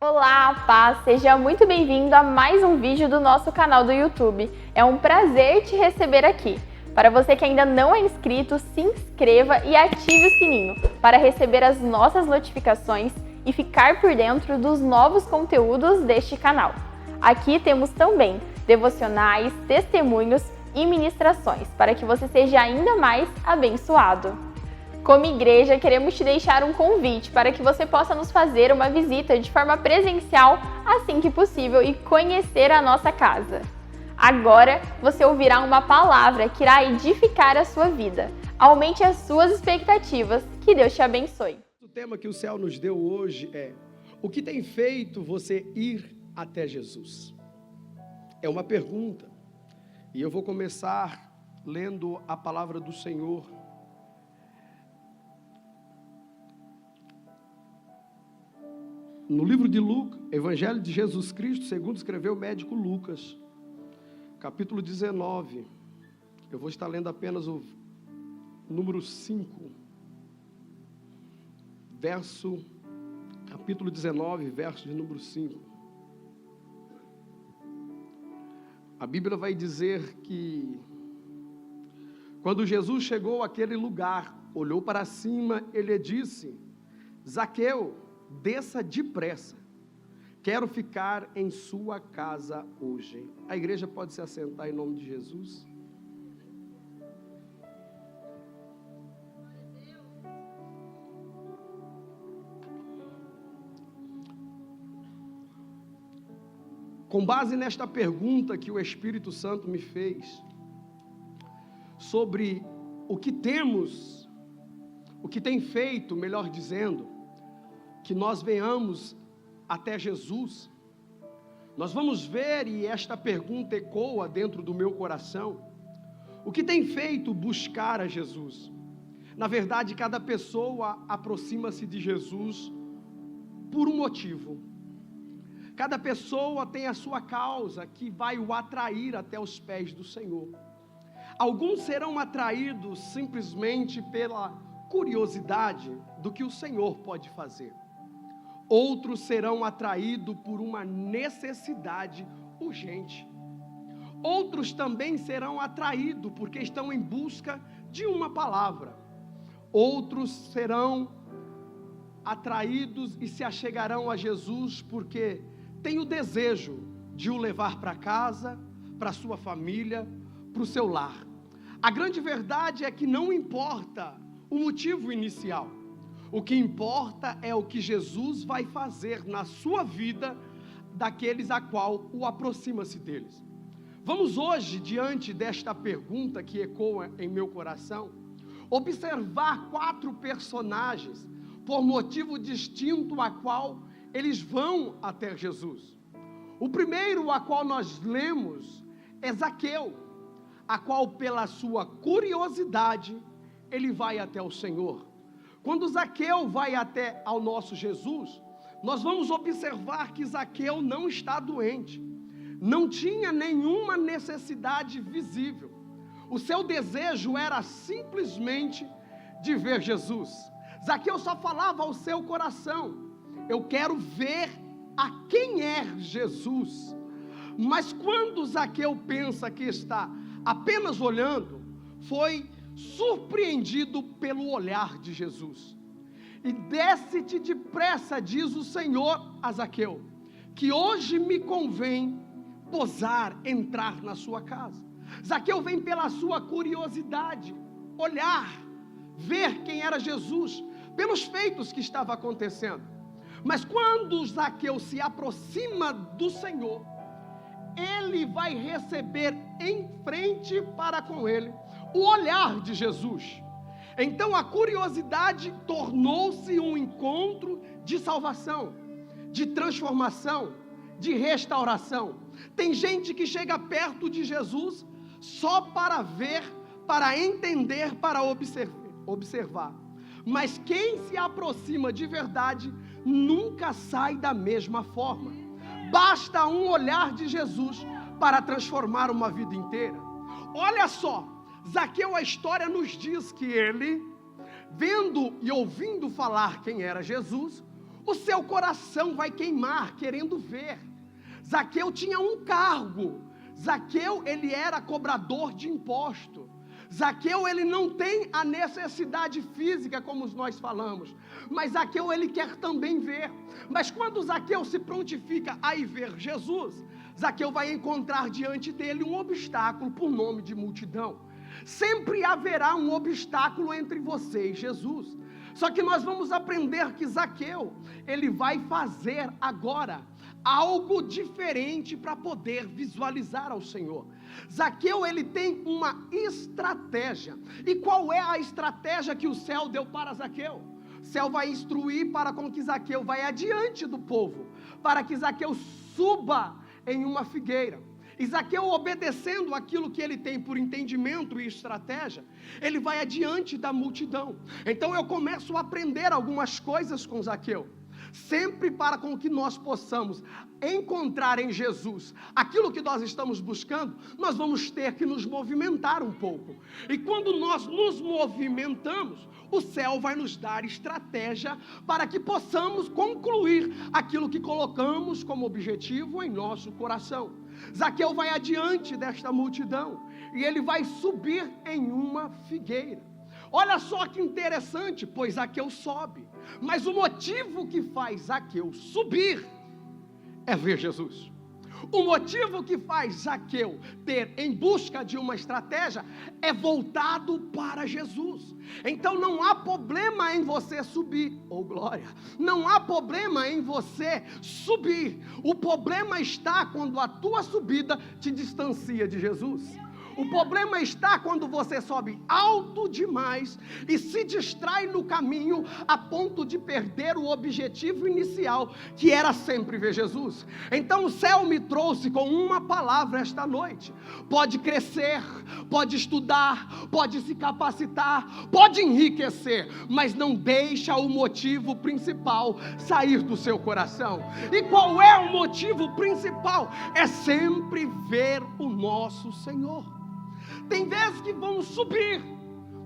Olá, paz! Seja muito bem-vindo a mais um vídeo do nosso canal do YouTube. É um prazer te receber aqui. Para você que ainda não é inscrito, se inscreva e ative o sininho para receber as nossas notificações e ficar por dentro dos novos conteúdos deste canal. Aqui temos também devocionais, testemunhos e ministrações para que você seja ainda mais abençoado. Como igreja, queremos te deixar um convite para que você possa nos fazer uma visita de forma presencial assim que possível e conhecer a nossa casa. Agora você ouvirá uma palavra que irá edificar a sua vida. Aumente as suas expectativas. Que Deus te abençoe. O tema que o céu nos deu hoje é: o que tem feito você ir até Jesus? É uma pergunta. E eu vou começar lendo a palavra do Senhor. No livro de Lucas, Evangelho de Jesus Cristo, segundo escreveu o médico Lucas, capítulo 19. Eu vou estar lendo apenas o número 5, capítulo 19, verso de número 5. A Bíblia vai dizer que quando Jesus chegou àquele lugar, olhou para cima, ele disse: Zaqueu, desça depressa, quero ficar em sua casa hoje. A igreja pode se assentar em nome de Jesus. Com base nesta pergunta que o Espírito Santo me fez, sobre o que temos, o que tem feito, melhor dizendo, que nós venhamos até Jesus, nós vamos ver, e esta pergunta ecoa dentro do meu coração: o que tem feito buscar a Jesus? Na verdade, cada pessoa aproxima-se de Jesus por um motivo. Cada pessoa tem a sua causa que vai o atrair até os pés do Senhor. Alguns serão atraídos simplesmente pela curiosidade do que o Senhor pode fazer. Outros serão atraídos por uma necessidade urgente. Outros também serão atraídos porque estão em busca de uma palavra. Outros serão atraídos e se achegarão a Jesus porque têm o desejo de o levar para casa, para sua família, para o seu lar. A grande verdade é que não importa o motivo inicial. O que importa é o que Jesus vai fazer na sua vida daqueles a qual o aproxima-se deles. Vamos hoje, diante desta pergunta que ecoa em meu coração, observar 4 personagens por motivo distinto a qual eles vão até Jesus. O primeiro a qual nós lemos é Zaqueu, a qual pela sua curiosidade ele vai até o Senhor. Quando Zaqueu vai até ao nosso Jesus, nós vamos observar que Zaqueu não está doente, não tinha nenhuma necessidade visível. O seu desejo era simplesmente de ver Jesus. Zaqueu só falava ao seu coração: eu quero ver a quem é Jesus. Mas quando Zaqueu pensa que está apenas olhando, foi surpreendido pelo olhar de Jesus. E desce-te depressa, diz o Senhor a Zaqueu, que hoje me convém posar, entrar na sua casa. Zaqueu vem pela sua curiosidade, olhar, ver quem era Jesus, pelos feitos que estavam acontecendo. Mas quando Zaqueu se aproxima do Senhor, ele vai receber em frente para com ele o olhar de Jesus. Então a curiosidade tornou-se um encontro de salvação, de transformação, de restauração. Tem gente que chega perto de Jesus só para ver, para entender, para observar. Mas quem se aproxima de verdade nunca sai da mesma forma. Basta um olhar de Jesus para transformar uma vida inteira. Olha só, Zaqueu, a história nos diz que ele, vendo e ouvindo falar quem era Jesus, o seu coração vai queimar querendo ver. Zaqueu tinha um cargo. Zaqueu, ele era cobrador de imposto. Zaqueu, ele não tem a necessidade física como nós falamos, mas Zaqueu, ele quer também ver. Mas quando Zaqueu se prontifica a ir ver Jesus, Zaqueu vai encontrar diante dele um obstáculo por nome de multidão. Sempre haverá um obstáculo entre você e Jesus. Só que nós vamos aprender que Zaqueu, ele vai fazer agora algo diferente para poder visualizar ao Senhor. Zaqueu, ele tem uma estratégia. E qual é a estratégia que o céu deu para Zaqueu? O céu vai instruir para com que Zaqueu vai adiante do povo, para que Zaqueu suba em uma figueira. E Zaqueu, obedecendo aquilo que ele tem por entendimento e estratégia, ele vai adiante da multidão. Então eu começo a aprender algumas coisas com Zaqueu. Sempre para com que nós possamos encontrar em Jesus aquilo que nós estamos buscando, nós vamos ter que nos movimentar um pouco. E quando nós nos movimentamos, o céu vai nos dar estratégia para que possamos concluir aquilo que colocamos como objetivo em nosso coração. Zaqueu vai adiante desta multidão e ele vai subir em uma figueira. Olha só que interessante, pois Zaqueu sobe, mas o motivo que faz Zaqueu subir é ver Jesus. O motivo que faz Zaqueu ter em busca de uma estratégia é voltado para Jesus. Então não há problema em você subir, glória, não há problema em você subir. O problema está quando a tua subida te distancia de Jesus. O problema está quando você sobe alto demais e se distrai no caminho a ponto de perder o objetivo inicial, que era sempre ver Jesus. Então o céu me trouxe com uma palavra esta noite. Pode crescer, pode estudar, pode se capacitar, pode enriquecer, mas não deixa o motivo principal sair do seu coração. E qual é o motivo principal? É sempre ver o nosso Senhor. Tem vezes que vamos subir,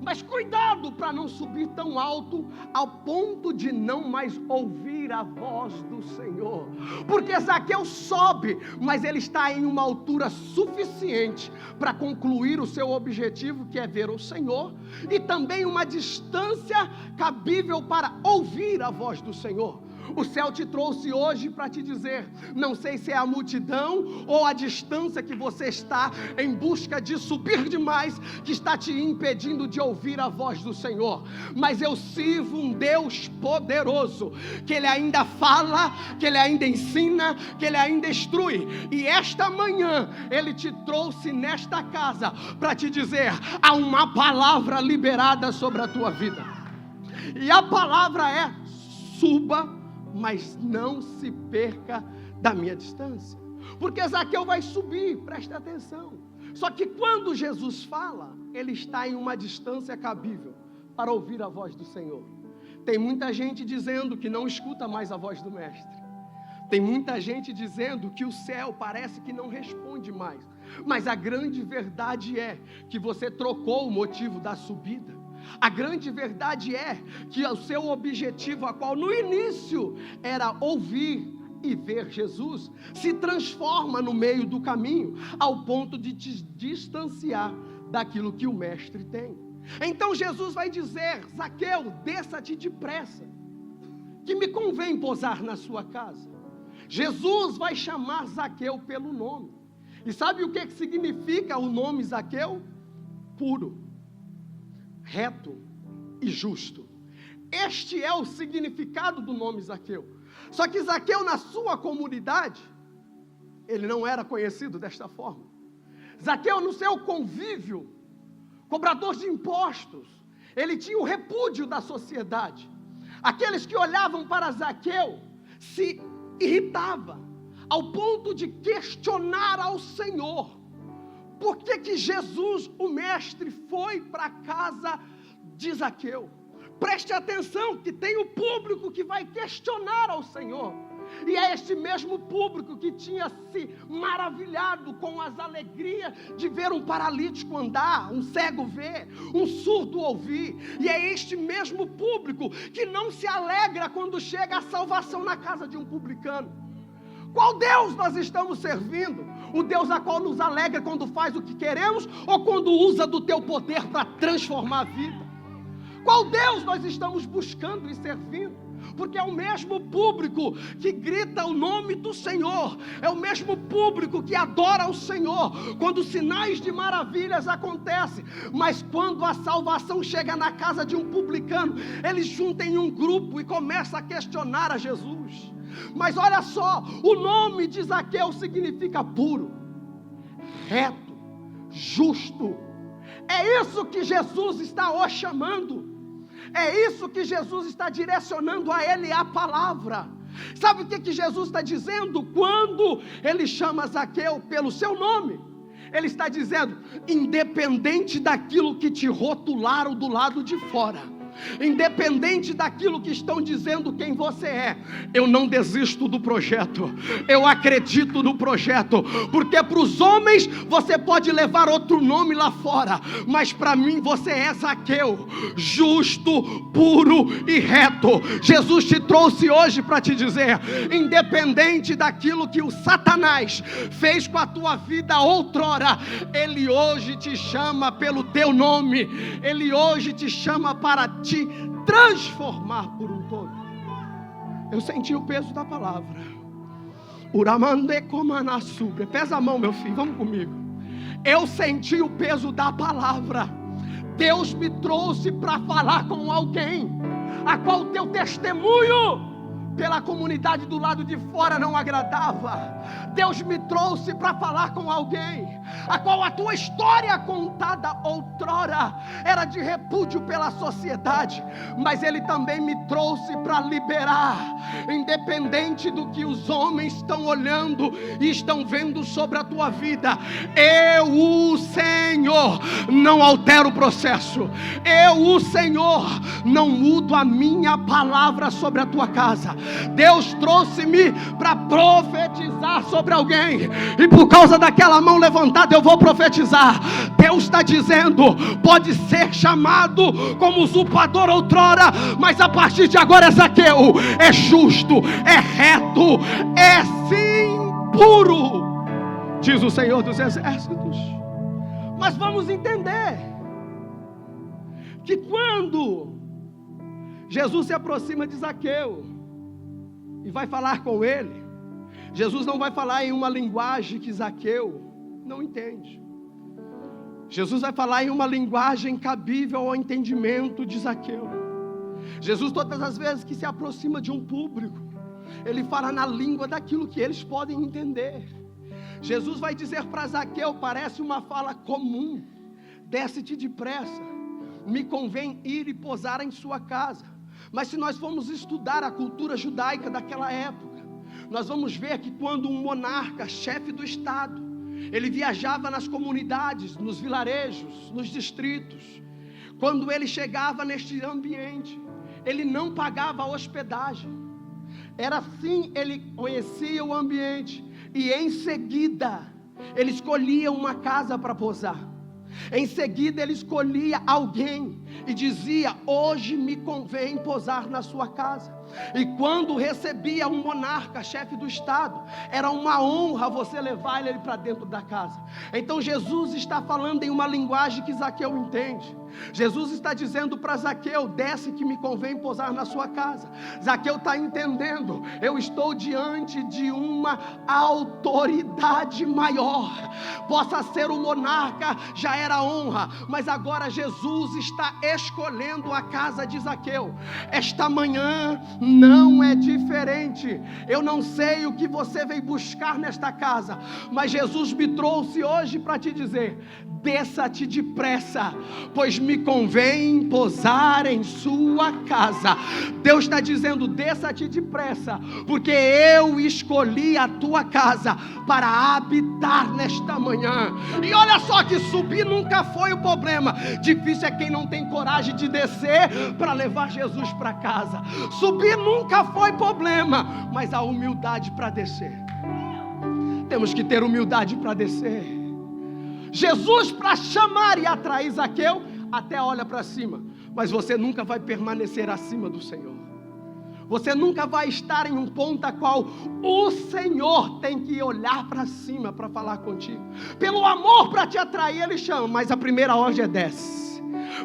mas cuidado para não subir tão alto ao ponto de não mais ouvir a voz do Senhor. Porque Zaqueu sobe, mas ele está em uma altura suficiente para concluir o seu objetivo, que é ver o Senhor, e também uma distância cabível para ouvir a voz do Senhor. O céu te trouxe hoje para te dizer, não sei se é a multidão ou a distância que você está em busca de subir demais, que está te impedindo de ouvir a voz do Senhor, mas eu sirvo um Deus poderoso, que Ele ainda fala, que Ele ainda ensina, que Ele ainda instrui, e esta manhã Ele te trouxe nesta casa para te dizer, há uma palavra liberada sobre a tua vida, e a palavra é, suba, mas não se perca da minha distância. Porque Zaqueu vai subir, presta atenção. Só que quando Jesus fala, ele está em uma distância cabível para ouvir a voz do Senhor. Tem muita gente dizendo que não escuta mais a voz do Mestre. Tem muita gente dizendo que o céu parece que não responde mais. Mas a grande verdade é que você trocou o motivo da subida. A grande verdade é que o seu objetivo, a qual no início era ouvir e ver Jesus, se transforma no meio do caminho, ao ponto de te distanciar daquilo que o Mestre tem. Então Jesus vai dizer, Zaqueu, desça-te depressa, que me convém pousar na sua casa. Jesus vai chamar Zaqueu pelo nome. E sabe o que significa o nome Zaqueu? Puro, reto e justo. Este é o significado do nome Zaqueu. Só que Zaqueu, na sua comunidade, ele não era conhecido desta forma. Zaqueu, no seu convívio, cobrador de impostos, ele tinha o repúdio da sociedade. Aqueles que olhavam para Zaqueu se irritavam, ao ponto de questionar ao Senhor. Por que Jesus, o Mestre, foi para a casa de Zaqueu? Preste atenção que tem o público que vai questionar ao Senhor. E é este mesmo público que tinha se maravilhado com as alegrias de ver um paralítico andar, um cego ver, um surdo ouvir. E é este mesmo público que não se alegra quando chega a salvação na casa de um publicano. Qual Deus nós estamos servindo? O Deus a qual nos alegra quando faz o que queremos ou quando usa do teu poder para transformar a vida? Qual Deus nós estamos buscando e servindo? Porque é o mesmo público que grita o nome do Senhor, é o mesmo público que adora o Senhor quando sinais de maravilhas acontecem. Mas quando a salvação chega na casa de um publicano, eles juntam em um grupo e começam a questionar a Jesus. Mas olha só, o nome de Zaqueu significa puro, reto, justo. É isso que Jesus está o chamando. É isso que Jesus está direcionando a ele, a palavra. Sabe o que Jesus está dizendo? Quando ele chama Zaqueu pelo seu nome, ele está dizendo: independente daquilo que te rotularam do lado de fora, independente daquilo que estão dizendo quem você é, eu não desisto do projeto, eu acredito no projeto, porque para os homens você pode levar outro nome lá fora, mas para mim você é Zaqueu, justo, puro e reto. Jesus te trouxe hoje para te dizer: independente daquilo que o Satanás fez com a tua vida outrora, ele hoje te chama pelo teu nome, ele hoje te chama para te transformar por um todo. Eu senti o peso da palavra. Pesa a mão, meu filho, vamos comigo. Eu senti o peso da palavra. Deus me trouxe para falar com alguém a qual o teu testemunho pela comunidade do lado de fora não agradava. Deus me trouxe para falar com alguém a qual a tua história contada outrora era de repúdio pela sociedade, mas Ele também me trouxe para liberar, independente do que os homens estão olhando e estão vendo sobre a tua vida. Eu, o Senhor, não altero o processo. Eu, o Senhor, não mudo a minha palavra sobre a tua casa. Deus trouxe-me para profetizar sobre alguém, e por causa daquela mão levantada eu vou profetizar. Deus está dizendo: pode ser chamado como usurpador outrora, mas a partir de agora é Zaqueu, é justo, é reto, é sim puro, diz o Senhor dos Exércitos. Mas vamos entender que quando Jesus se aproxima de Zaqueu e vai falar com ele, Jesus não vai falar em uma linguagem que Zaqueu não entende. Jesus vai falar em uma linguagem cabível ao entendimento de Zaqueu. Jesus, todas as vezes que se aproxima de um público, Ele fala na língua daquilo que eles podem entender. Jesus vai dizer para Zaqueu, parece uma fala comum: desce-te depressa, me convém ir e posar em sua casa. Mas se nós formos estudar a cultura judaica daquela época, nós vamos ver que quando um monarca, chefe do estado, ele viajava nas comunidades, nos vilarejos, nos distritos, quando ele chegava neste ambiente, ele não pagava hospedagem. Era assim, ele conhecia o ambiente e em seguida ele escolhia uma casa para posar. Em seguida ele escolhia alguém e dizia: hoje me convém posar na sua casa. E quando recebia um monarca, chefe do estado, era uma honra você levar ele para dentro da casa. Então Jesus está falando em uma linguagem que Zaqueu entende. Jesus está dizendo para Zaqueu: desce que me convém posar na sua casa. Zaqueu está entendendo: eu estou diante de uma autoridade maior. Possa ser o monarca, já era honra, mas agora Jesus está escolhendo a casa de Zaqueu. Esta manhã não é diferente. Eu não sei o que você veio buscar nesta casa, mas Jesus me trouxe hoje para te dizer: desça-te depressa, pois me convém pousar em sua casa. Deus está dizendo, desça-te depressa, porque eu escolhi a tua casa para habitar nesta manhã. E olha só que subir nunca foi o problema. Difícil é quem não tem coragem de descer para levar Jesus para casa. Subir nunca foi problema, mas a humildade para descer. Temos que ter humildade para descer. Jesus, para chamar e atrair Zaqueu, até olha para cima, mas você nunca vai permanecer acima do Senhor. Você nunca vai estar em um ponto a qual o Senhor tem que olhar para cima para falar contigo. Pelo amor para te atrair, Ele chama, mas a primeira ordem é desce.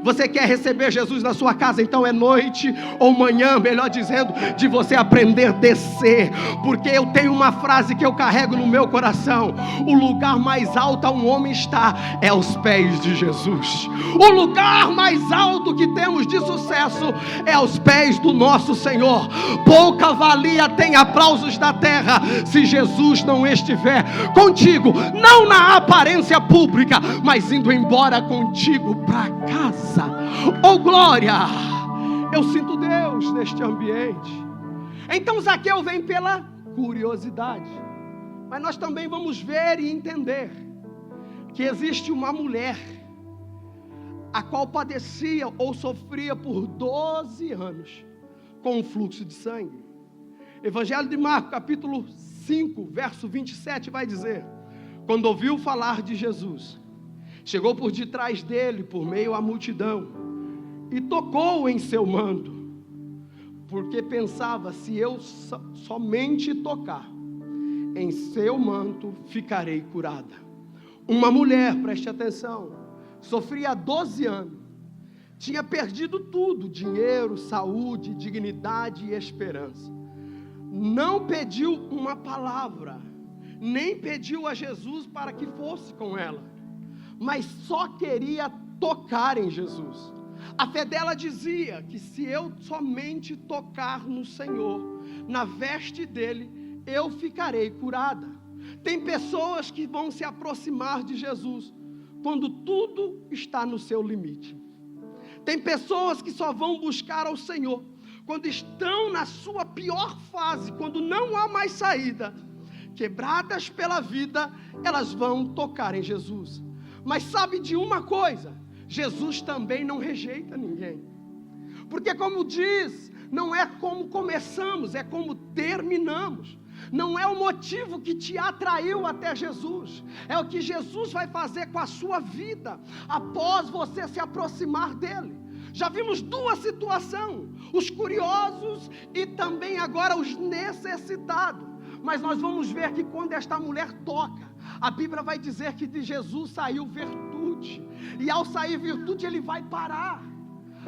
Você quer receber Jesus na sua casa? Então é noite ou manhã, melhor dizendo, de você aprender a descer. Porque eu tenho uma frase que eu carrego no meu coração: o lugar mais alto a um homem está é aos pés de Jesus. O lugar mais alto que temos de sucesso é aos pés do nosso Senhor. Pouca valia tem aplausos da terra se Jesus não estiver contigo, não na aparência pública, mas indo embora contigo para casa. Oh glória, eu sinto Deus neste ambiente. Então Zaqueu vem pela curiosidade, mas nós também vamos ver e entender que existe uma mulher a qual padecia ou sofria por 12 anos com um fluxo de sangue. Evangelho de Marcos, capítulo 5, verso 27 vai dizer: quando ouviu falar de Jesus, chegou por detrás dele, por meio à multidão, e tocou em seu manto, porque pensava, se eu somente tocar em seu manto, ficarei curada. Uma mulher, preste atenção, sofria há 12 anos, tinha perdido tudo, dinheiro, saúde, dignidade e esperança. Não pediu uma palavra, nem pediu a Jesus para que fosse com ela, mas só queria tocar em Jesus. A fé dela dizia que se eu somente tocar no Senhor, na veste dele, eu ficarei curada. Tem pessoas que vão se aproximar de Jesus quando tudo está no seu limite. Tem pessoas que só vão buscar ao Senhor quando estão na sua pior fase, quando não há mais saída. Quebradas pela vida, elas vão tocar em Jesus. Mas sabe de uma coisa? Jesus também não rejeita ninguém. Porque como diz, não é como começamos, é como terminamos. Não é o motivo que te atraiu até Jesus, é o que Jesus vai fazer com a sua vida após você se aproximar dele. Já vimos duas situações, os curiosos e também agora os necessitados. Mas nós vamos ver que quando esta mulher toca, a Bíblia vai dizer que de Jesus saiu virtude. E ao sair virtude, ele vai parar.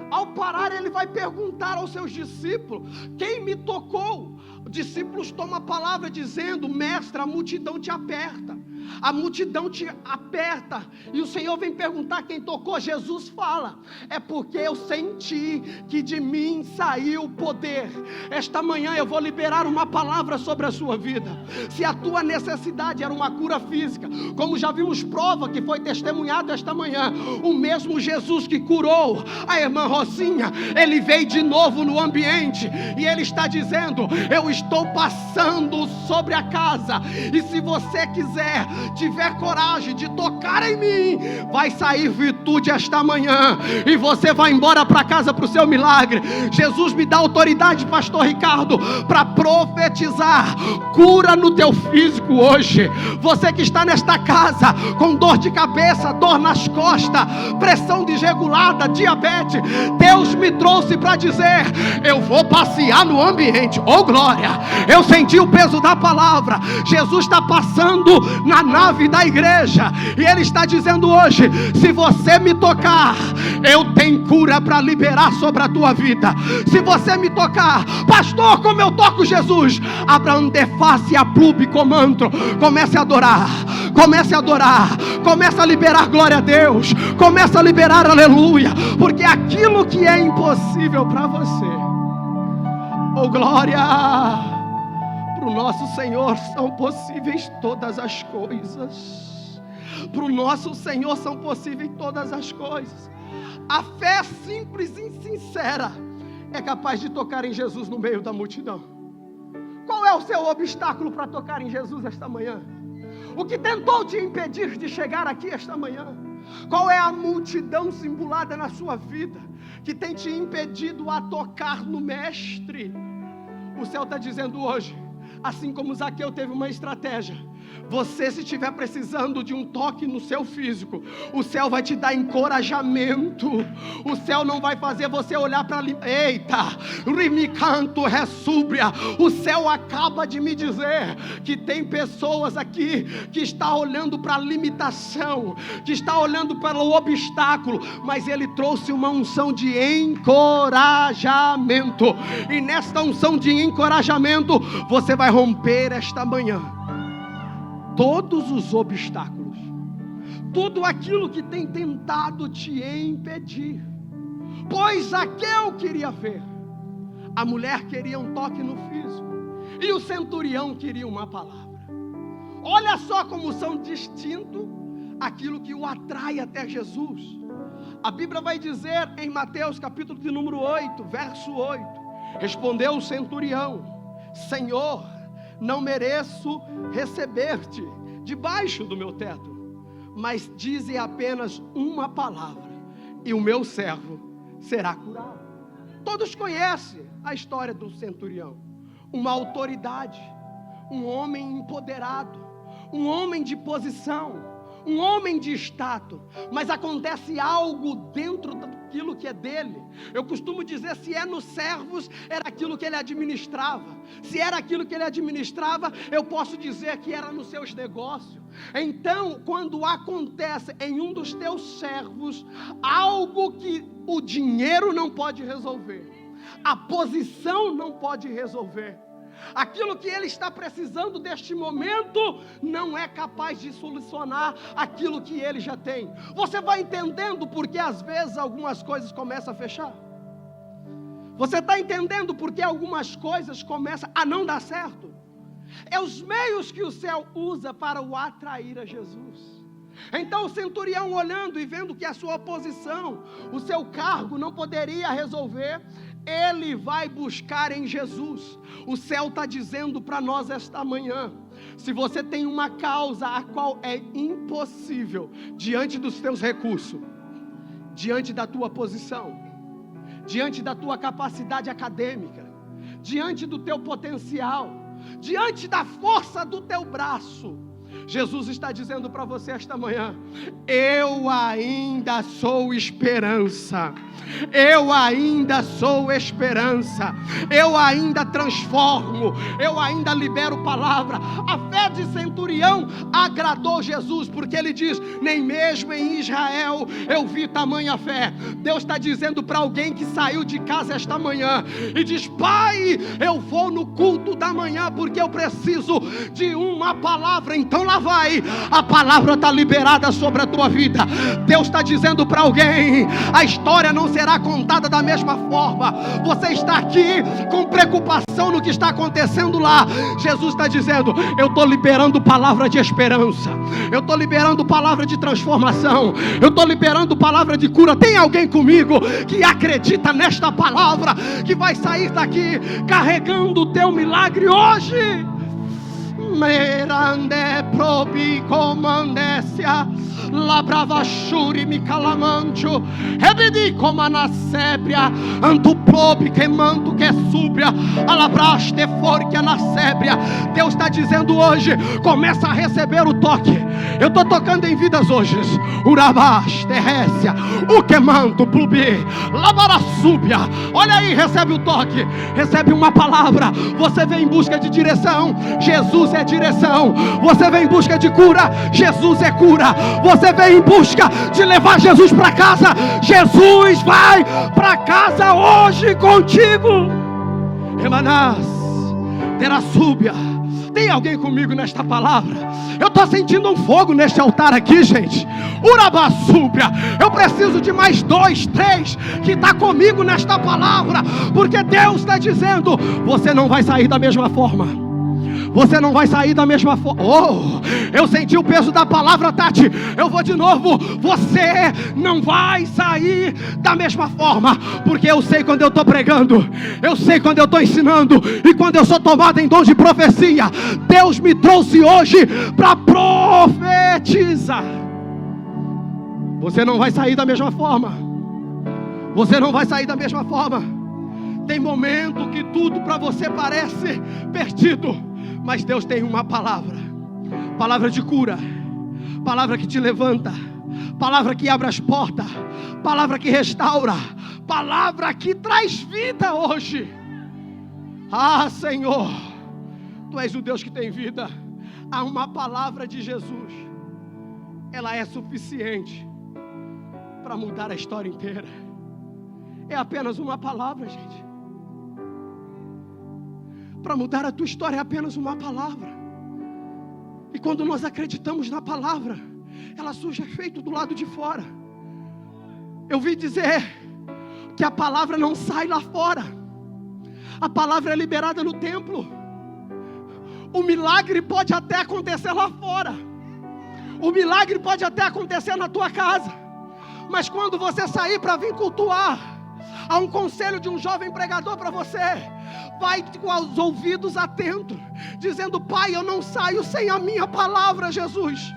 Ao parar, ele vai perguntar aos seus discípulos: quem me tocou? Os discípulos tomam a palavra dizendo: mestre, a multidão te aperta. A multidão te aperta. E o Senhor vem perguntar quem tocou. Jesus fala: é porque eu senti que de mim saiu o poder. Esta manhã eu vou liberar uma palavra sobre a sua vida. Se a tua necessidade era uma cura física, como já vimos prova que foi testemunhado esta manhã, o mesmo Jesus que curou a irmã Rosinha, ele veio de novo no ambiente e ele está dizendo: eu estou passando sobre a casa, e se você quiser, tiver coragem de tocar em mim, vai sair virtude esta manhã, e você vai embora para casa para o seu milagre. Jesus me dá autoridade, pastor Ricardo, para profetizar cura no teu físico hoje. Você que está nesta casa com dor de cabeça, dor nas costas, pressão desregulada, diabetes, Deus me trouxe para dizer: eu vou passear no ambiente. Oh glória, eu senti o peso da palavra. Jesus está passando na nave da igreja, e ele está dizendo hoje: se você me tocar, eu tenho cura para liberar sobre a tua vida. Se você me tocar, pastor, como eu toco Jesus? Abraão de face a plube comantro. Comece a adorar, comece a adorar, comece a liberar glória a Deus, comece a liberar aleluia, porque aquilo que é impossível para você, oh glória, para o nosso Senhor são possíveis todas as coisas. Para o nosso Senhor são possíveis todas as coisas. A fé simples e sincera é capaz de tocar em Jesus no meio da multidão. Qual é o seu obstáculo para tocar em Jesus esta manhã? O que tentou te impedir de chegar aqui esta manhã? Qual é a multidão simbolada na sua vida que tem te impedido a tocar no Mestre? O céu está dizendo hoje, assim como Zaqueu teve uma estratégia, você, se estiver precisando de um toque no seu físico, o céu vai te dar encorajamento. O céu não vai fazer você olhar para... Eita! Rimicanto ressúbria. O céu acaba de me dizer que tem pessoas aqui que estão olhando para a limitação, que estão olhando para o obstáculo, mas Ele trouxe uma unção de encorajamento. E nesta unção de encorajamento, você vai romper esta manhã todos os obstáculos, tudo aquilo que tem tentado te impedir. Pois Zaqueu queria ver, a mulher queria um toque no físico, e o centurião queria uma palavra. Olha só como são distintos aquilo que o atrai até Jesus. A Bíblia vai dizer em Mateus capítulo de número 8, verso 8, respondeu o centurião: Senhor, não mereço receber-te debaixo do meu teto, mas dize apenas uma palavra e o meu servo será curado. Todos conhecem a história do centurião, uma autoridade, um homem empoderado, um homem de posição, um homem de status, mas acontece algo dentro daquilo que é dele. Eu costumo dizer, se é nos servos, era aquilo que ele administrava. Se era aquilo que ele administrava, eu posso dizer que era nos seus negócios. Então, quando acontece em um dos teus servos algo que o dinheiro não pode resolver, a posição não pode resolver, aquilo que ele está precisando deste momento não é capaz de solucionar aquilo que ele já tem. Você vai entendendo porque às vezes algumas coisas começam a fechar? Você está entendendo porque algumas coisas começam a não dar certo? É os meios que o céu usa para o atrair a Jesus. Então o centurião, olhando e vendo que a sua posição, o seu cargo não poderia resolver, ele vai buscar em Jesus. O céu está dizendo para nós esta manhã: se você tem uma causa a qual é impossível, diante dos teus recursos, diante da tua posição, diante da tua capacidade acadêmica, diante do teu potencial, diante da força do teu braço, Jesus está dizendo para você esta manhã: eu ainda sou esperança, eu ainda sou esperança, eu ainda transformo, eu ainda libero palavra. A fé de centurião agradou Jesus, porque ele diz: nem mesmo em Israel eu vi tamanha fé. Deus está dizendo para alguém que saiu de casa esta manhã e diz: Pai, eu vou no culto da manhã porque eu preciso de uma palavra. Então lá vai, a palavra está liberada sobre a tua vida. Deus está dizendo para alguém: a história não será contada da mesma forma. Você está aqui com preocupação no que está acontecendo lá. Jesus está dizendo: eu estou liberando palavra de esperança, eu estou liberando palavra de transformação, eu estou liberando palavra de cura. Tem alguém comigo que acredita nesta palavra, que vai sair daqui carregando o teu milagre hoje? Merande probi comandécia, labrava shuri mi calamancho, ebedi comana sébria, antu probi que manto que súbria, alabraste forque na sébria. Deus está dizendo hoje: começa a receber o toque. Eu estou tocando em vidas hoje. Urabaste récia, o que manto plubi, labara súbia. Olha aí, recebe o toque, recebe uma palavra. Você vem em busca de direção, Jesus é direção. Você vem em busca de cura, Jesus é cura. Você vem em busca de levar Jesus para casa, Jesus vai para casa hoje contigo. Emanás, terá súbia. Tem alguém comigo nesta palavra? Eu estou sentindo um fogo neste altar aqui, gente. Urabassúbia. Eu preciso de mais 2, 3 que está comigo nesta palavra, porque Deus está dizendo: você não vai sair da mesma forma. Você não vai sair da mesma forma. Oh, eu senti o peso da palavra, Tati. Eu vou de novo. Você não vai sair da mesma forma, porque eu sei quando eu estou pregando, eu sei quando eu estou ensinando, e quando eu sou tomado em dom de profecia. Deus me trouxe hoje para profetizar. Você não vai sair da mesma forma. Você não vai sair da mesma forma. Tem momento que tudo para você parece perdido, mas Deus tem uma palavra. Palavra de cura. Palavra que te levanta. Palavra que abre as portas. Palavra que restaura. Palavra que traz vida hoje. Ah, Senhor, Tu és o Deus que tem vida. Há uma palavra de Jesus. Ela é suficiente para mudar a história inteira. É apenas uma palavra, gente. Para mudar a tua história é apenas uma palavra. E quando nós acreditamos na palavra, ela surge efeito do lado de fora. Eu vi dizer que a palavra não sai lá fora. A palavra é liberada no templo. O milagre pode até acontecer lá fora. O milagre pode até acontecer na tua casa. Mas quando você sair para vir cultuar, há um conselho de um jovem pregador para você. Vai com os ouvidos atentos, dizendo: Pai, eu não saio sem a minha palavra, Jesus.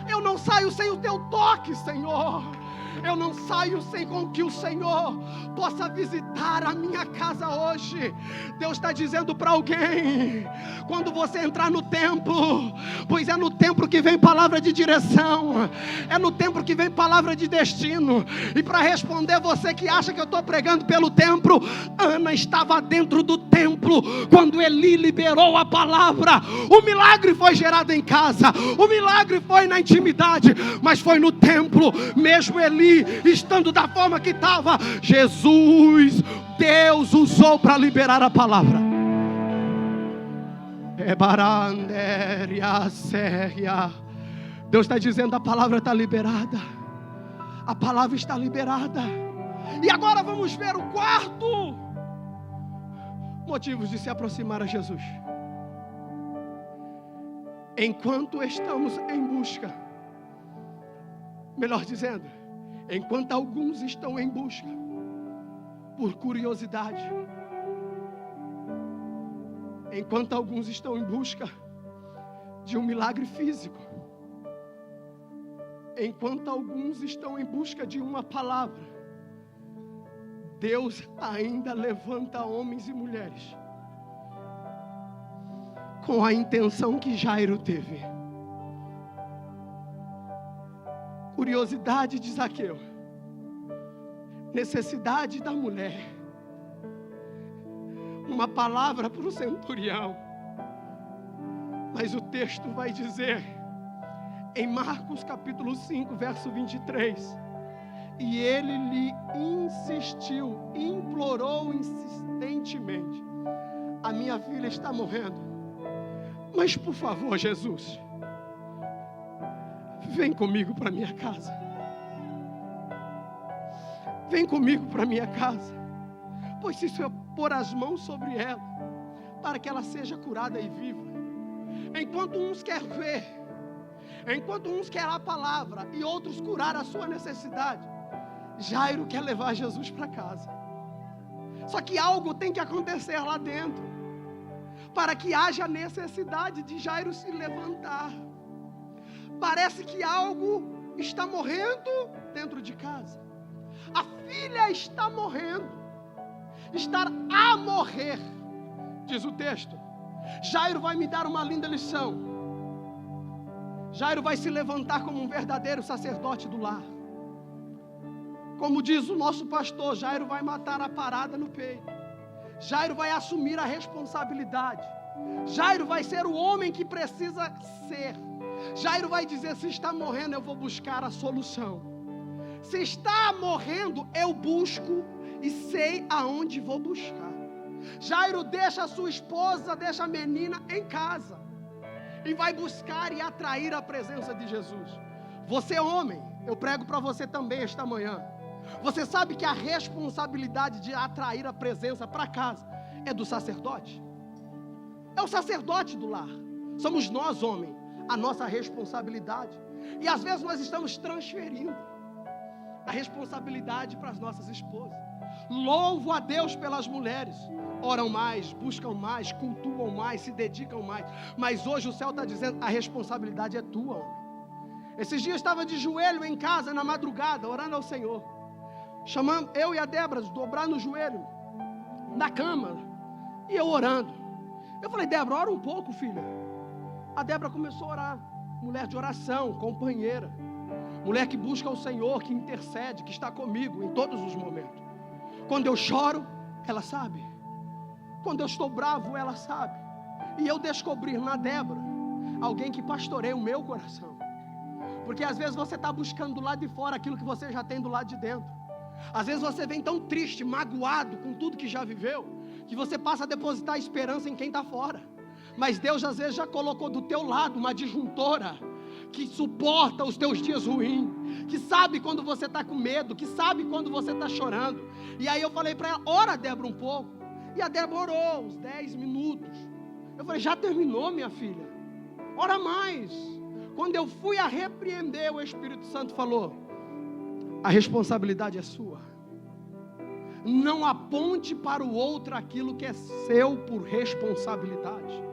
Eu não saio sem o Teu toque, Senhor. Eu não saio sem com que o Senhor possa visitar a minha casa hoje. Deus está dizendo para alguém: quando você entrar no templo, pois é no templo que vem palavra de direção, é no templo que vem palavra de destino. E para responder você que acha que eu estou pregando pelo templo, Ana estava dentro do templo quando Eli liberou a palavra. O milagre foi gerado em casa, o milagre foi na intimidade, mas foi no templo. Mesmo Eli estando da forma que estava, Jesus, Deus usou para liberar a palavra. Deus está dizendo: a palavra está liberada. A palavra está liberada. E agora vamos ver o quarto motivo de se aproximar a Jesus. Enquanto estamos em busca, melhor dizendo, enquanto alguns estão em busca por curiosidade, enquanto alguns estão em busca de um milagre físico, enquanto alguns estão em busca de uma palavra, Deus ainda levanta homens e mulheres com a intenção que Jairo teve. Curiosidade de Zaqueu, necessidade da mulher, uma palavra para o centurião. Mas o texto vai dizer, em Marcos capítulo 5, verso 23, e ele lhe insistiu, implorou insistentemente: a minha filha está morrendo, mas por favor, Jesus, vem comigo para minha casa. Vem comigo para minha casa. Pois se eu pôr as mãos sobre ela, para que ela seja curada e viva. Enquanto uns querem ver, enquanto uns querem a palavra e outros curar a sua necessidade, Jairo quer levar Jesus para casa. Só que algo tem que acontecer lá dentro, para que haja necessidade de Jairo se levantar. Parece que algo está morrendo dentro de casa. A filha está morrendo, está a morrer, diz o texto. Jairo vai me dar uma linda lição. Jairo vai se levantar como um verdadeiro sacerdote do lar. Como diz o nosso pastor, Jairo vai matar a parada no peito. Jairo vai assumir a responsabilidade. Jairo vai ser o homem que precisa ser. Jairo vai dizer: se está morrendo, eu vou buscar a solução. Se está morrendo, eu busco e sei aonde vou buscar. Jairo deixa a sua esposa, deixa a menina em casa e vai buscar e atrair a presença de Jesus. Você, homem, eu prego para você também esta manhã. Você sabe que a responsabilidade de atrair a presença para casa é do sacerdote? É o sacerdote do lar. Somos nós, homem, a nossa responsabilidade. E às vezes nós estamos transferindo a responsabilidade para as nossas esposas. Louvo a Deus pelas mulheres. Oram mais, buscam mais, cultuam mais, se dedicam mais. Mas hoje o céu está dizendo, a responsabilidade é tua, homem. Esses dias eu estava de joelho em casa, na madrugada, orando ao Senhor. Chamando eu e a Débora, dobrar no joelho, na cama. E eu orando. Eu falei, Débora, ora um pouco, filha. A Débora começou a orar. Mulher de oração, companheira. Mulher que busca o Senhor, que intercede, que está comigo em todos os momentos. Quando eu choro, ela sabe. Quando eu estou bravo, ela sabe. E eu descobri na Débora alguém que pastoreia o meu coração. Porque às vezes você está buscando do lado de fora aquilo que você já tem do lado de dentro. Às vezes você vem tão triste, magoado com tudo que já viveu, que você passa a depositar esperança em quem está fora. Mas Deus às vezes já colocou do teu lado uma disjuntora que suporta os teus dias ruins, que sabe quando você está com medo, que sabe quando você está chorando. E aí eu falei para ela, ora Débora um pouco. E a Débora orou uns 10 minutos. Eu falei, já terminou, minha filha? Ora mais. Quando eu fui a repreender, o Espírito Santo falou, a responsabilidade é sua. Não aponte para o outro aquilo que é seu por responsabilidade.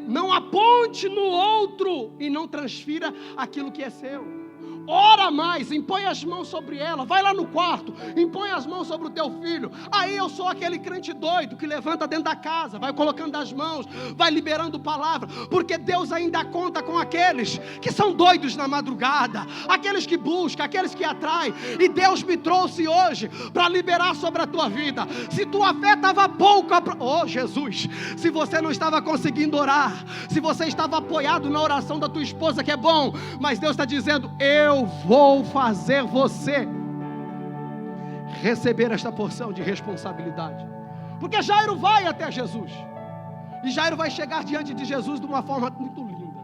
Não aponte no outro e não transfira aquilo que é seu. Ora mais, impõe as mãos sobre ela, vai lá no quarto, impõe as mãos sobre o teu filho. Aí eu sou aquele crente doido que levanta dentro da casa, vai colocando as mãos, vai liberando palavra, porque Deus ainda conta com aqueles que são doidos na madrugada, aqueles que buscam, aqueles que atraem. E Deus me trouxe hoje para liberar sobre a tua vida. Se tua fé estava pouca, oh Jesus, se você não estava conseguindo orar, se você estava apoiado na oração da tua esposa, que é bom, mas Deus está dizendo, eu vou fazer você receber esta porção de responsabilidade. Porque Jairo vai até Jesus. E Jairo vai chegar diante de Jesus de uma forma muito linda.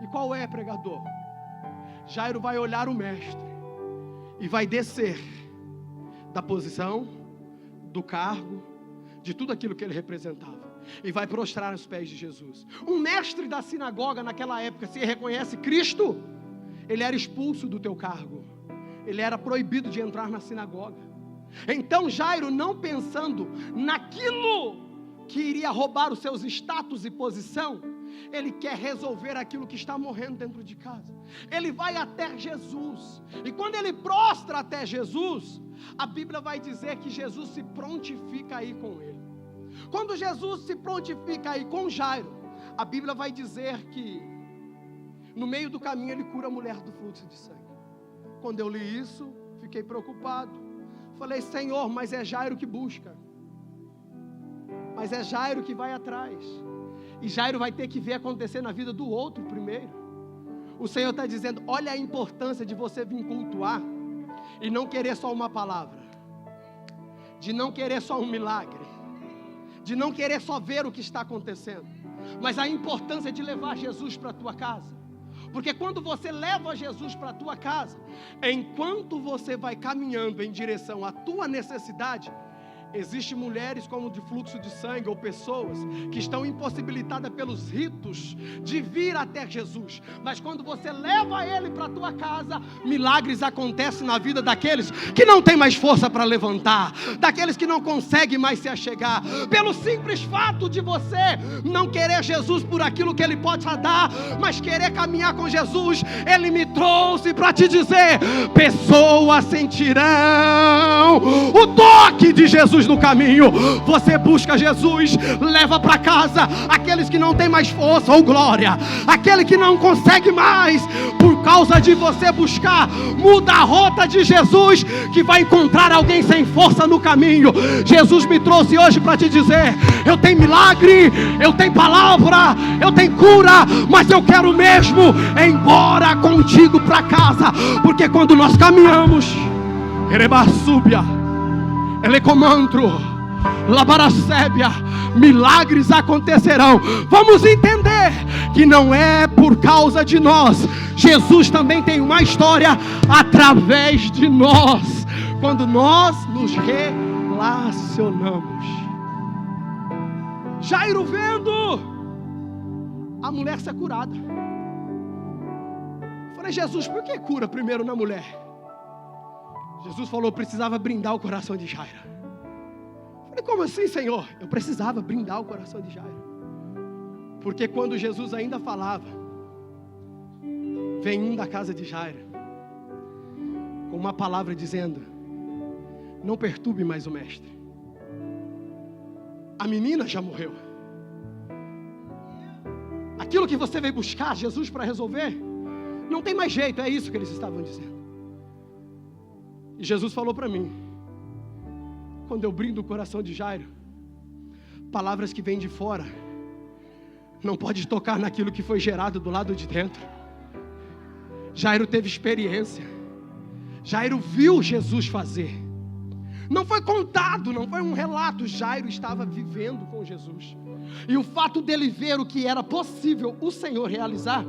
E qual é, pregador? Jairo vai olhar o mestre e vai descer da posição, do cargo, de tudo aquilo que ele representava. E vai prostrar aos pés de Jesus. Um mestre da sinagoga naquela época, se reconhece Cristo, ele era expulso do teu cargo. Ele era proibido de entrar na sinagoga. Então Jairo, não pensando naquilo que iria roubar os seus status e posição, ele quer resolver aquilo que está morrendo dentro de casa. Ele vai até Jesus. E quando ele prostra até Jesus, a Bíblia vai dizer que Jesus se prontifica aí com ele. Quando Jesus se prontifica aí com Jairo, a Bíblia vai dizer que no meio do caminho ele cura a mulher do fluxo de sangue. Quando eu li isso, fiquei preocupado. Falei, Senhor, mas é Jairo que busca. Mas é Jairo que vai atrás. E Jairo vai ter que ver acontecer na vida do outro primeiro. O Senhor está dizendo, olha a importância de você vir cultuar e não querer só uma palavra. De não querer só um milagre. De não querer só ver o que está acontecendo. Mas a importância de levar Jesus para a tua casa. Porque quando você leva Jesus para a tua casa, enquanto você vai caminhando em direção à tua necessidade, existem mulheres como de fluxo de sangue ou pessoas que estão impossibilitadas pelos ritos de vir até Jesus. Mas quando você leva ele para a tua casa, milagres acontecem na vida daqueles que não tem mais força para levantar, daqueles que não conseguem mais se achegar, pelo simples fato de você não querer Jesus por aquilo que ele pode dar, mas querer caminhar com Jesus. Ele me trouxe para te dizer, pessoas sentirão o toque de Jesus no caminho. Você busca Jesus, leva para casa aqueles que não tem mais força ou glória, aquele que não consegue mais, por causa de você buscar, muda a rota de Jesus, que vai encontrar alguém sem força no caminho. Jesus me trouxe hoje para te dizer, eu tenho milagre, eu tenho palavra, eu tenho cura, mas eu quero mesmo ir embora contigo para casa, porque quando nós caminhamos, Erebassúbia, Elecomantro, Labaracébia, milagres acontecerão. Vamos entender que não é por causa de nós. Jesus também tem uma história através de nós, quando nós nos relacionamos. Jairo vendo a mulher ser curada. Eu falei, Jesus, por que cura primeiro na mulher? Jesus falou, precisava brindar o coração de Jairo. Eu falei, como assim, Senhor? Eu precisava brindar o coração de Jairo. Porque quando Jesus ainda falava, vem um da casa de Jairo, com uma palavra dizendo, não perturbe mais o mestre. A menina já morreu. Aquilo que você veio buscar Jesus para resolver, não tem mais jeito, é isso que eles estavam dizendo. E Jesus falou para mim, quando eu brindo o coração de Jairo, palavras que vêm de fora, não pode tocar naquilo que foi gerado do lado de dentro. Jairo teve experiência. Jairo viu Jesus fazer. Não foi contado, não foi um relato. Jairo estava vivendo com Jesus. E o fato dele ver o que era possível o Senhor realizar,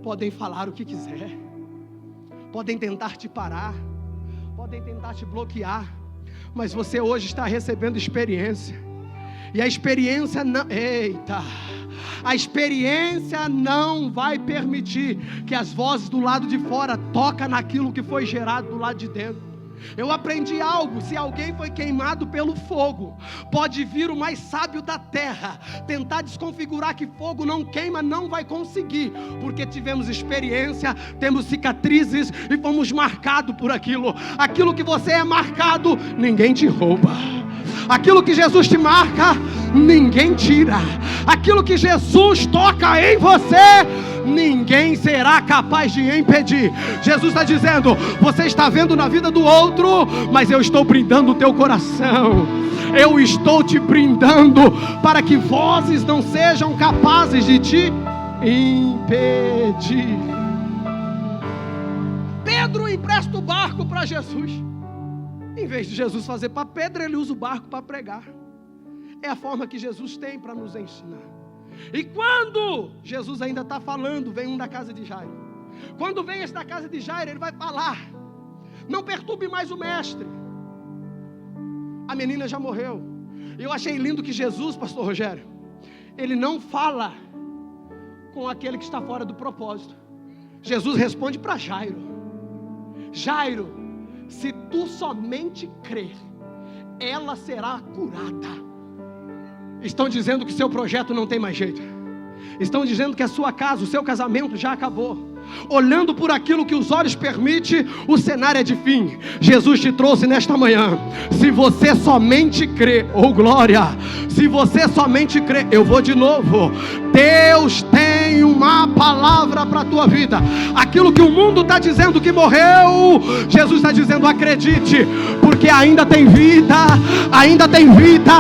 podem falar o que quiser, podem tentar te parar, podem tentar te bloquear, mas você hoje está recebendo experiência. E a experiência não... A experiência não vai permitir que as vozes do lado de fora toquem naquilo que foi gerado do lado de dentro. Eu aprendi algo, se alguém foi queimado pelo fogo, pode vir o mais sábio da terra, tentar desconfigurar que fogo não queima, não vai conseguir, porque tivemos experiência, temos cicatrizes e fomos marcados por aquilo. Aquilo que você é marcado, ninguém te rouba. Aquilo que Jesus te marca, ninguém tira. Aquilo que Jesus toca em você, ninguém será capaz de impedir. Jesus está dizendo, você está vendo na vida do outro, mas eu estou brindando o teu coração. Eu estou te brindando para que vozes não sejam capazes de te impedir. Pedro empresta o barco para Jesus. Em vez de Jesus fazer para Pedro, ele usa o barco para pregar. É a forma que Jesus tem para nos ensinar. E quando Jesus ainda está falando, vem um da casa de Jairo. Quando vem esse da casa de Jairo, ele vai falar, não perturbe mais o mestre. A menina já morreu. Eu achei lindo que Jesus, pastor Rogério, ele não fala com aquele que está fora do propósito. Jesus responde para Jairo. Jairo, se tu somente crer, ela será curada. Estão dizendo que seu projeto não tem mais jeito. Estão dizendo que a sua casa, o seu casamento já acabou. Olhando por aquilo que os olhos permitem, o cenário é de fim. Jesus te trouxe nesta manhã. Se você somente crê, oh glória, se você somente crê, eu vou de novo. Deus tem uma palavra para a tua vida. Aquilo que o mundo está dizendo que morreu, Jesus está dizendo, acredite, porque ainda tem vida, ainda tem vida,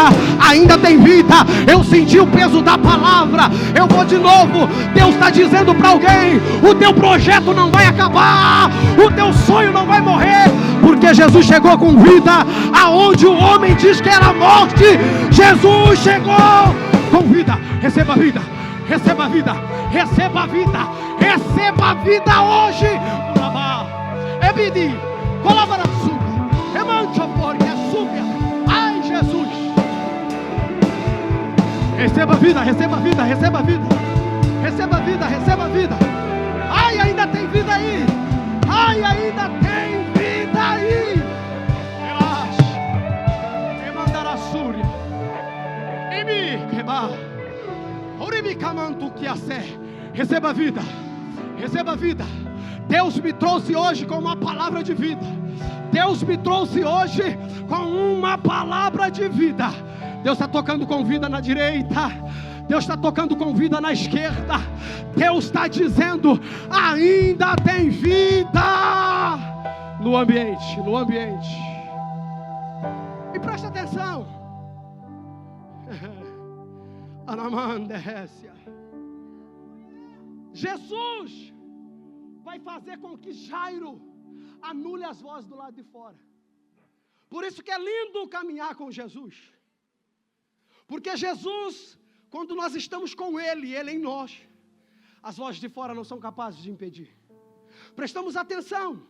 ainda tem vida. Eu senti o peso da palavra. Eu vou de novo. Deus está dizendo para alguém, o teu projeto não vai acabar, o teu sonho não vai morrer, porque Jesus chegou com vida aonde o homem diz que era morte. Jesus chegou com vida. Receba a vida, receba a vida, receba a vida, receba a vida hoje. Ebidi, colaboração, remancha por súbia. Ai, Jesus, receba a vida, receba a vida, receba a vida, receba a vida, receba a vida. Ai, ainda tem vida aí. Ai, ainda tem vida aí. Relaxa. Remandar a súria. Emi, queba. Orimi camanto que a sé. Receba a vida. Receba a vida. Deus me trouxe hoje com uma palavra de vida. Deus me trouxe hoje com uma palavra de vida. Deus está tocando com vida na direita. Deus está tocando com vida na esquerda. Deus está dizendo, ainda tem vida no ambiente, no ambiente. E presta atenção. Jesus vai fazer com que Jairo anule as vozes do lado de fora. Por isso que é lindo caminhar com Jesus. Porque Jesus, quando nós estamos com Ele, Ele em nós, as vozes de fora não são capazes de impedir. Prestamos atenção.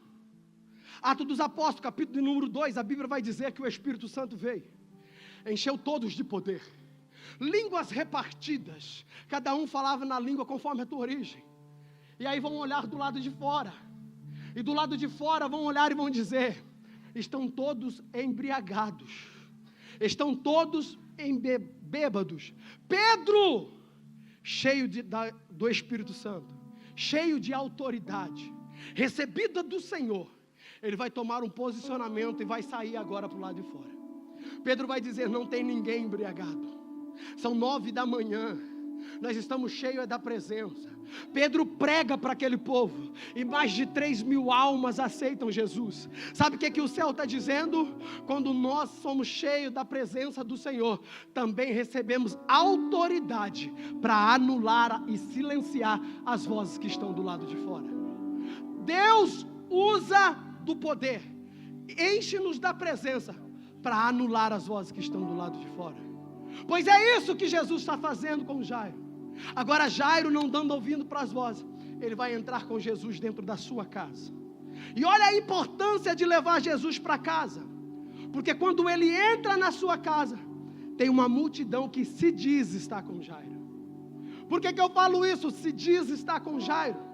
Atos dos Apóstolos, capítulo número 2, a Bíblia vai dizer que o Espírito Santo veio, encheu todos de poder. línguas repartidas. Cada um falava na língua conforme a tua origem. E aí vão olhar do lado de fora. E do lado de fora vão olhar e vão dizer: estão todos embriagados. Estão todos bêbados. Pedro, cheio do Espírito Santo, cheio de autoridade, recebida do Senhor, ele vai tomar um posicionamento e vai sair agora para o lado de fora. Pedro vai dizer: não tem ninguém embriagado. São 9 da manhã. Nós estamos cheios da presença. Pedro prega para aquele povo e mais de 3.000 almas aceitam Jesus. Sabe o que o céu está dizendo? Quando nós somos cheios da presença do Senhor, também recebemos autoridade para anular e silenciar as vozes que estão do lado de fora. Deus usa do poder, enche-nos da presença para anular as vozes que estão do lado de fora. Pois é isso que Jesus está fazendo com Jairo. Agora Jairo, não dando ouvido para as vozes, ele vai entrar com Jesus dentro da sua casa. E olha a importância de levar Jesus para casa, porque quando ele entra na sua casa, tem uma multidão que se diz estar com Jairo. Por que eu falo isso? Se diz estar com Jairo.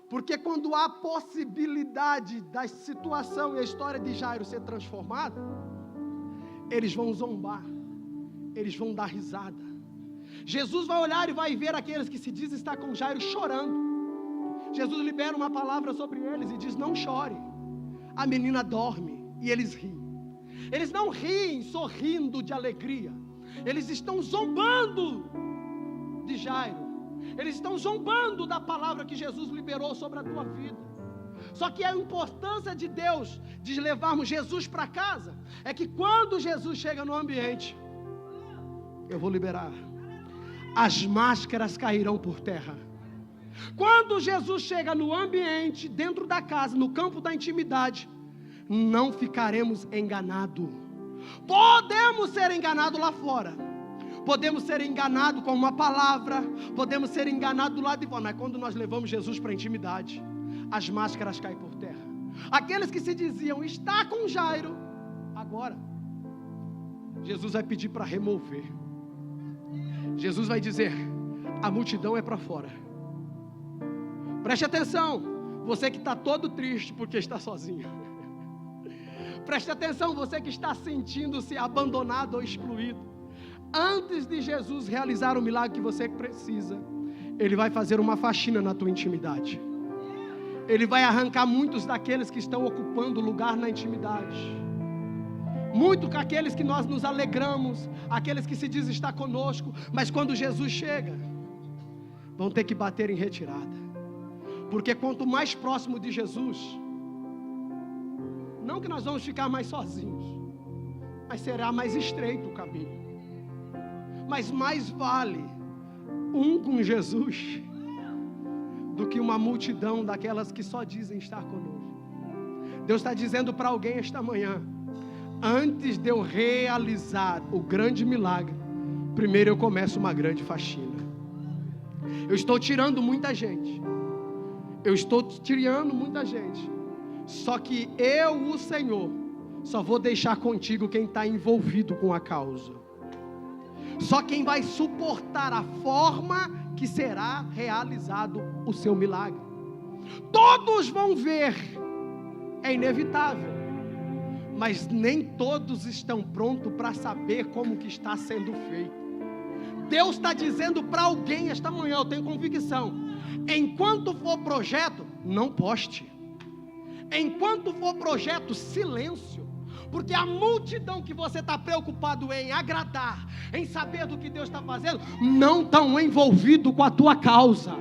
Porque quando há possibilidade da situação e a história de Jairo ser transformada, eles vão zombar, eles vão dar risada. Jesus vai olhar e vai ver aqueles que se dizem estar com Jairo chorando. Jesus libera uma palavra sobre eles e diz: não chore, a menina dorme. E eles riem. Eles não riem sorrindo de alegria, eles estão zombando de Jairo. Eles estão zombando da palavra que Jesus liberou sobre a tua vida. Só que a importância de Deus de levarmos Jesus para casa é que quando Jesus chega no ambiente, eu vou liberar, as máscaras cairão por terra. Quando Jesus chega no ambiente, dentro da casa, no campo da intimidade, não ficaremos enganados. Podemos ser enganados lá fora, podemos ser enganados com uma palavra, podemos ser enganados do lado de fora, mas quando nós levamos Jesus para a intimidade, as máscaras caem por terra. Aqueles que se diziam estar com Jairo, agora Jesus vai pedir para remover. Jesus vai dizer: a multidão é para fora. Preste atenção, você que está todo triste porque está sozinho. Preste atenção, você que está sentindo-se abandonado ou excluído. Antes de Jesus realizar o milagre que você precisa, Ele vai fazer uma faxina na tua intimidade. Ele vai arrancar muitos daqueles que estão ocupando lugar na intimidade. Muito com aqueles que nós nos alegramos, aqueles que se dizem estar conosco, mas quando Jesus chega, vão ter que bater em retirada. Porque quanto mais próximo de Jesus, não que nós vamos ficar mais sozinhos, mas será mais estreito o caminho. Mas mais vale um com Jesus do que uma multidão daquelas que só dizem estar conosco. Deus está dizendo para alguém esta manhã: antes de eu realizar o grande milagre, primeiro eu começo uma grande faxina. Eu estou tirando muita gente. Só que eu, o Senhor, só vou deixar contigo quem está envolvido com a causa. Só quem vai suportar a forma que será realizado o seu milagre. Todos vão ver, é inevitável, mas nem todos estão prontos para saber como que está sendo feito. Deus está dizendo para alguém esta manhã, eu tenho convicção: enquanto for projeto, não poste. Enquanto for projeto, silêncio. Porque a multidão que você está preocupado em agradar, em saber do que Deus está fazendo, não estão envolvidos com a tua causa.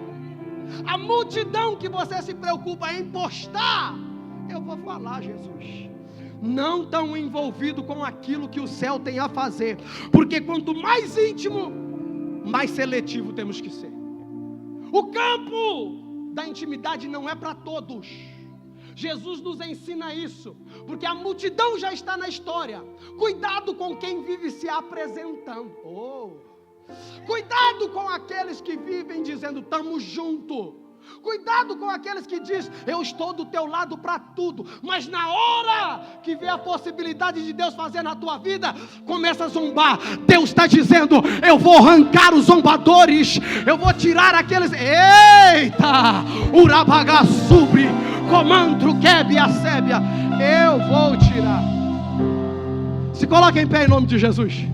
A multidão que você se preocupa em postar, eu vou falar, Jesus, não estão envolvidos com aquilo que o céu tem a fazer. Porque quanto mais íntimo, mais seletivo temos que ser. O campo da intimidade não é para todos. Jesus nos ensina isso, porque a multidão já está na história. Cuidado com quem vive se apresentando. Cuidado com aqueles que vivem dizendo estamos juntos. Cuidado com aqueles que dizem: eu estou do teu lado para tudo, mas na hora que vê a possibilidade de Deus fazer na tua vida, começa a zombar. Deus está dizendo: eu vou arrancar os zombadores, eu vou tirar aqueles. Eita! Urabagaçubre, comandro, quebe a sébia, eu vou tirar. Se coloque em pé em nome de Jesus.